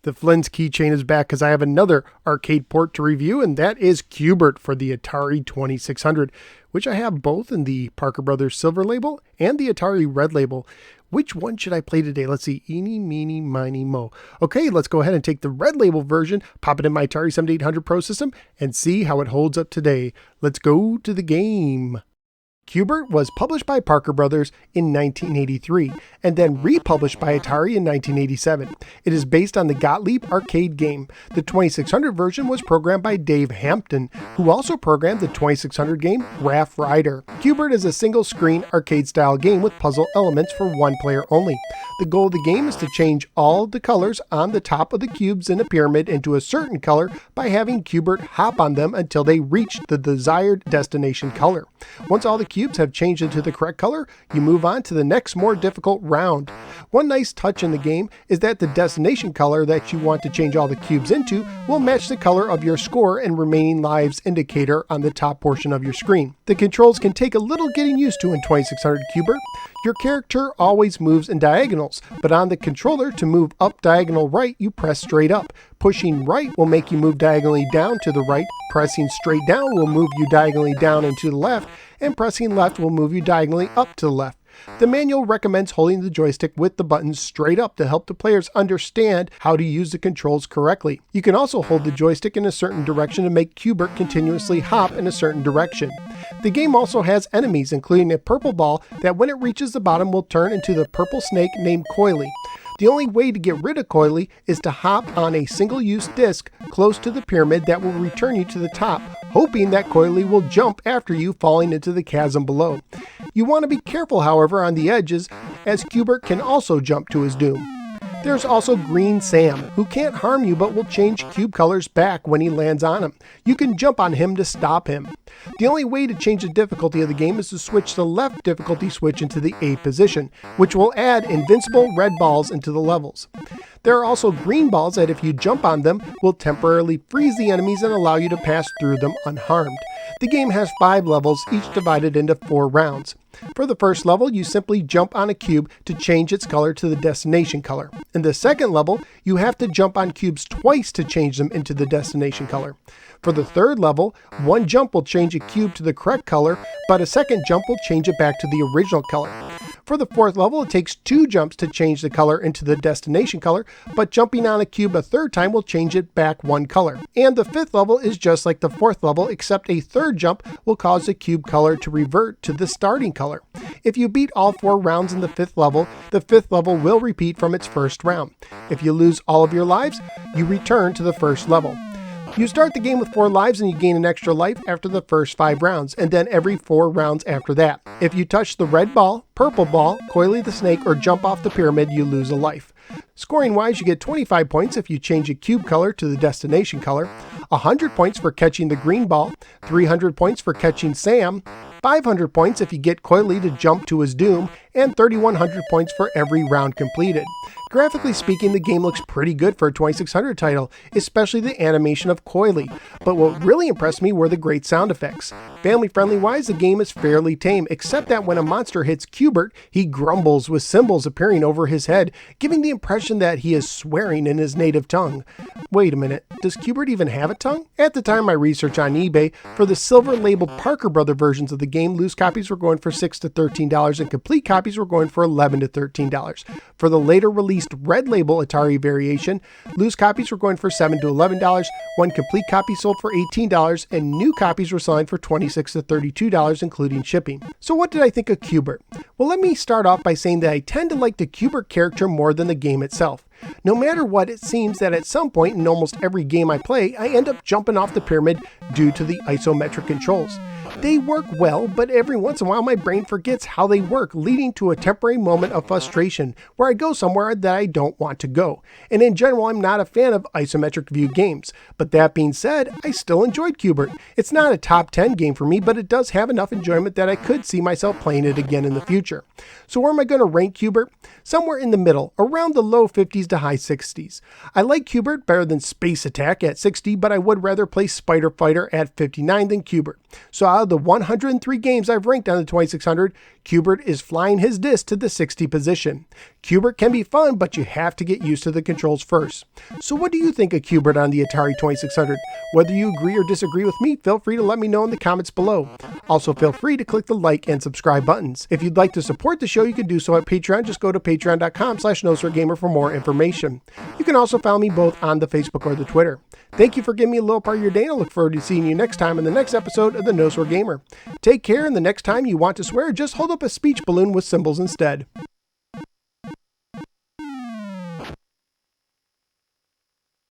The Flynn's keychain is back because I have another arcade port to review, and that is Qbert for the Atari 2600, which I have both in the Parker Brothers Silver label and the Atari Red label. Which one should I play today? Let's see. Eeny, meeny, miny, mo. Okay, let's go ahead and take the Red label version, pop it in my Atari 7800 Pro system, and see how it holds up today. Let's go to the game. Qbert was published by Parker Brothers in 1983 and then republished by Atari in 1987. It is based on the Gottlieb arcade game. The 2600 version was programmed by Dave Hampton, who also programmed the 2600 game Raft Rider. Qbert is a single-screen arcade-style game with puzzle elements for one player only. The goal of the game is to change all the colors on the top of the cubes in a pyramid into a certain color by having Qbert hop on them until they reach the desired destination color. Once all the cubes have changed into the correct color, you move on to the next more difficult round. One nice touch in the game is that the destination color that you want to change all the cubes into will match the color of your score and remaining lives indicator on the top portion of your screen. The controls can take a little getting used to in 2600 Qbert. Your character always moves in diagonals, but on the controller to move up diagonal right, you press straight up. Pushing right will make you move diagonally down to the right, pressing straight down will move you diagonally down and to the left, and pressing left will move you diagonally up to the left. The manual recommends holding the joystick with the buttons straight up to help the players understand how to use the controls correctly. You can also hold the joystick in a certain direction to make Qbert continuously hop in a certain direction. The game also has enemies, including a purple ball that when it reaches the bottom will turn into the purple snake named Coily. The only way to get rid of Coily is to hop on a single-use disc close to the pyramid that will return you to the top, hoping that Coily will jump after you, falling into the chasm below. You want to be careful, however, on the edges, as Qbert can also jump to his doom. There's also Green Sam, who can't harm you but will change cube colors back when he lands on him. You can jump on him to stop him. The only way to change the difficulty of the game is to switch the left difficulty switch into the A position, which will add invincible red balls into the levels. There are also green balls that if you jump on them will temporarily freeze the enemies and allow you to pass through them unharmed. The game has 5 levels, each divided into 4 rounds. For the first level, you simply jump on a cube to change its color to the destination color. In the second level, you have to jump on cubes twice to change them into the destination color. For the third level, one jump will change a cube to the correct color, but a second jump will change it back to the original color. For the fourth level, it takes 2 jumps to change the color into the destination color, but jumping on a cube a third time will change it back 1 color. And the fifth level is just like the fourth level, except a third jump will cause the cube color to revert to the starting color. If you beat all 4 rounds in the fifth level will repeat from its first round. If you lose all of your lives, you return to the first level. You start the game with 4 lives and you gain an extra life after the first 5 rounds, and then every 4 rounds after that. If you touch the red ball, purple ball, Coily the snake, or jump off the pyramid, you lose a life. Scoring wise, you get 25 points if you change a cube color to the destination color, 100 points for catching the green ball, 300 points for catching Sam, 500 points if you get Coily to jump to his doom, and 3,100 points for every round completed. Graphically speaking, the game looks pretty good for a 2600 title, especially the animation of Coily, but what really impressed me were the great sound effects. Family-friendly wise, the game is fairly tame, except that when a monster hits Qbert, he grumbles with symbols appearing over his head, giving the impression that he is swearing in his native tongue. Wait a minute, does Qbert even have a tongue? At the time of my research on eBay, for the silver labeled Parker Brother versions of the game, loose copies were going for $6 to $13 and complete copies were going for $11 to $13. For the later released red label Atari variation, loose copies were going for $7 to $11, one complete copy sold for $18, and new copies were selling for $26 to $32, including shipping. So what did I think of Qbert? Well, let me start off by saying that I tend to like the Qbert character more than the game itself. No matter what, it seems that at some point in almost every game I play, I end up jumping off the pyramid due to the isometric controls. They work well, but every once in a while my brain forgets how they work, leading to a temporary moment of frustration where I go somewhere that I don't want to go. And in general, I'm not a fan of isometric view games. But that being said, I still enjoyed Qbert. It's not a top 10 game for me, but it does have enough enjoyment that I could see myself playing it again in the future. So where am I going to rank Qbert? Somewhere in the middle, around the low 50s to high 60s. I like Qbert better than Space Attack at 60, but I would rather play Spider Fighter at 59 than Qbert. So out of the 103 games I've ranked on the 2600, Qbert is flying his disc to the 60 position. Qbert can be fun, but you have to get used to the controls first. So what do you think of Qbert on the Atari 2600? Whether you agree or disagree with me, feel free to let me know in the comments below. Also, feel free to click the like and subscribe buttons. If you'd like to support the show, you can do so at Patreon. Just go to patreon.com/NoSweatGamer for more information. You can also follow me both on the Facebook or the Twitter. Thank you for giving me a little part of your day, and I look forward to seeing you next time in the next episode of the No Swear Gamer. Take care, and the next time you want to swear, just hold up a speech balloon with symbols instead.